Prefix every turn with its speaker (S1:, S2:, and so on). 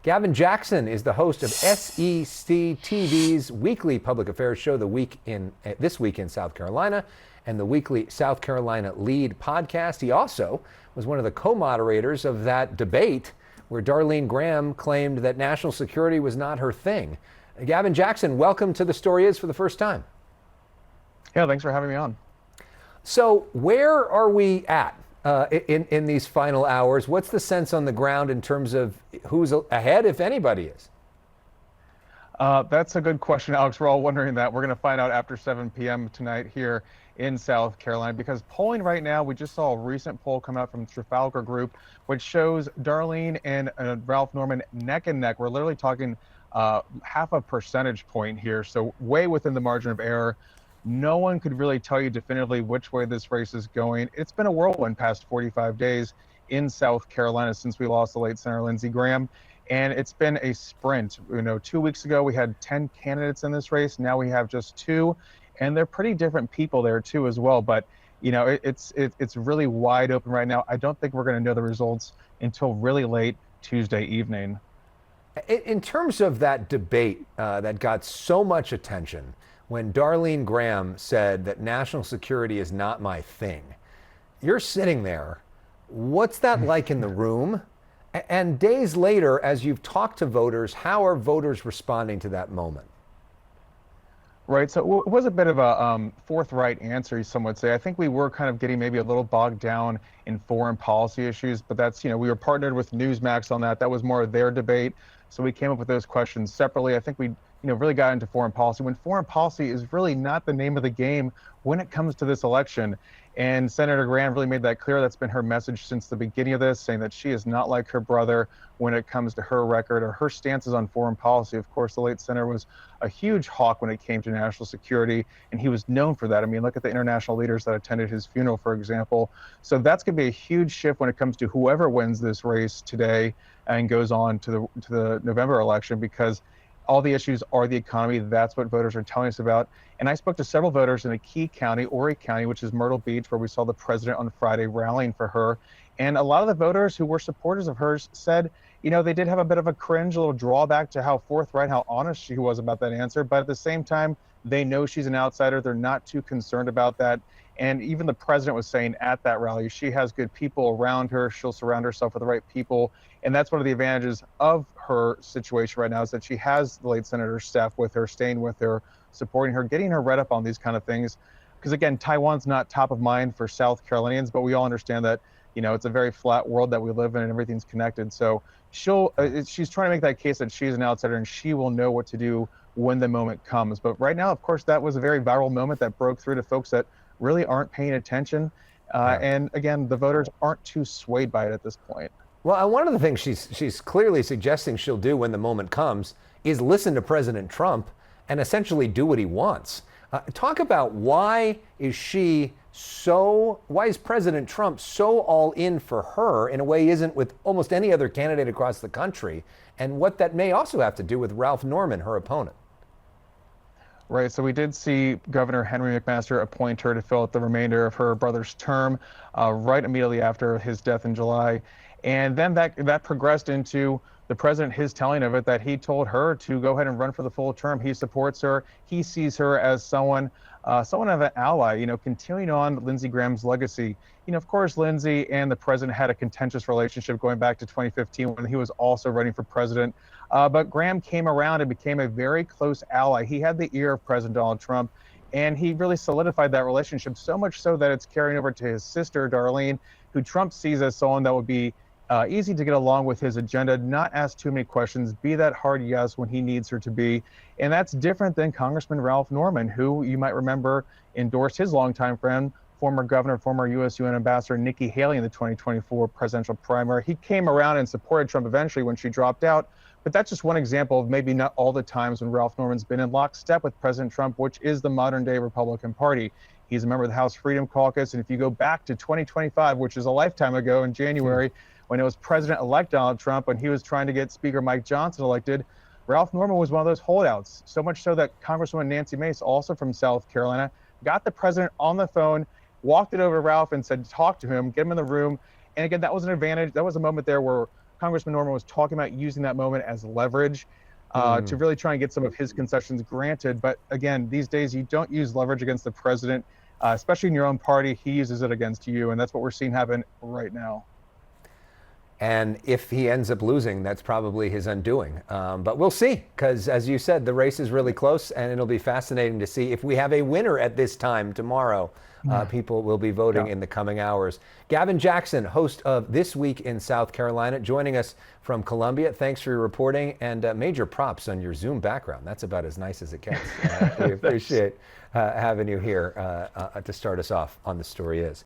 S1: Gavin Jackson is the host of SCETV's weekly public affairs show, This Week in South Carolina, and the weekly South Carolina Lead podcast. He also was one of the co-moderators of that debate where Darlene Graham claimed that national security was not her thing. Gavin Jackson, welcome to The Story Is for the first time.
S2: Yeah, thanks for having me on.
S1: So where are we at in these final hours? What's the sense on the ground in terms of who's ahead, if anybody is?
S2: That's a good question, Alex. We're all wondering that. We're going to find out after 7 p.m. tonight here in South Carolina, because polling right now, we just saw a recent poll come out from Trafalgar Group, which shows Darlene and Ralph Norman neck and neck. We're literally talking half a percentage point here, so way within the margin of error. No one could really tell you definitively which way this race is going. It's been a whirlwind past 45 days in South Carolina since we lost the late Senator Lindsey Graham. And it's been a sprint. 2 weeks ago, we had 10 candidates in this race. Now we have just 2. And they're pretty different people there, too, as well. But, it's really wide open right now. I don't think we're going to know the results until really late Tuesday evening.
S1: In terms of that debate that got so much attention, when Darlene Graham said that national security is not my thing, you're sitting there. What's that like in the room? And days later, as you've talked to voters, how are voters responding to that moment?
S2: Right, so it was a bit of a forthright answer, some would say. I think we were kind of getting maybe a little bogged down in foreign policy issues, but that's, we were partnered with Newsmax on that. That was more of their debate. So we came up with those questions separately. I think we really got into foreign policy when foreign policy is really not the name of the game when it comes to this election. And Senator Graham really made that clear. That's been her message since the beginning of this, saying that she is not like her brother when it comes to her record or her stances on foreign policy. Of course, the late senator was a huge hawk when it came to national security, and he was known for that. I mean, look at the international leaders that attended his funeral, for example. So that's going to be a huge shift when it comes to whoever wins this race today and goes on to the November election, because all the issues are the economy. That's what voters are telling us about. And I spoke to several voters in a key county, Horry County, which is Myrtle Beach, where we saw the president on Friday rallying for her. And a lot of the voters who were supporters of hers said, they did have a bit of a cringe, a little drawback to how forthright, how honest she was about that answer. But at the same time, they know she's an outsider. They're not too concerned about that. And even the president was saying at that rally, she has good people around her. She'll surround herself with the right people. And that's one of the advantages of her situation right now, is that she has the late senator's staff with her, staying with her, supporting her, getting her read up on these kind of things. Because again, Taiwan's not top of mind for South Carolinians, but we all understand that, it's a very flat world that we live in and everything's connected. So she's trying to make that case that she's an outsider and she will know what to do when the moment comes. But right now, of course, that was a very viral moment that broke through to folks that really aren't paying attention. And again, the voters aren't too swayed by it at this point.
S1: Well, one of the things she's clearly suggesting she'll do when the moment comes is listen to President Trump and essentially do what he wants. Talk about why is President Trump so all in for her in a way he isn't with almost any other candidate across the country, and what that may also have to do with Ralph Norman, her opponent.
S2: Right, so we did see Governor Henry McMaster appoint her to fill out the remainder of her brother's term right immediately after his death in July. And then that progressed into the president, his telling of it, that he told her to go ahead and run for the full term. He supports her. He sees her as someone of an ally, continuing on Lindsey Graham's legacy. Of course, Lindsey and the president had a contentious relationship going back to 2015 when he was also running for president. But Graham came around and became a very close ally. He had the ear of President Donald Trump, and he really solidified that relationship, so much so that it's carrying over to his sister, Darlene, who Trump sees as someone that would be easy to get along with his agenda, not ask too many questions, be that hard yes when he needs her to be. And that's different than Congressman Ralph Norman, who you might remember endorsed his longtime friend, former governor, former U.S. UN ambassador Nikki Haley in the 2024 presidential primary. He came around and supported Trump eventually when she dropped out. But that's just one example of maybe not all the times when Ralph Norman's been in lockstep with President Trump, which is the modern day Republican Party. He's a member of the House Freedom Caucus. And if you go back to 2025, which is a lifetime ago in January, when it was President-elect Donald Trump, when he was trying to get Speaker Mike Johnson elected, Ralph Norman was one of those holdouts. So much so that Congresswoman Nancy Mace, also from South Carolina, got the president on the phone, walked it over to Ralph and said, talk to him, get him in the room. And again, that was an advantage. That was a moment there where Congressman Norman was talking about using that moment as leverage to really try and get some of his concessions granted. But again, these days you don't use leverage against the president, especially in your own party. He uses it against you, and that's what we're seeing happen right now.
S1: And if he ends up losing, that's probably his undoing. But we'll see, because as you said, the race is really close, and it'll be fascinating to see if we have a winner at this time tomorrow. People will be voting in the coming hours. Gavin Jackson, host of This Week in South Carolina, joining us from Columbia. Thanks for your reporting, and major props on your Zoom background. That's about as nice as it gets. We appreciate having you here to start us off on The Story Is.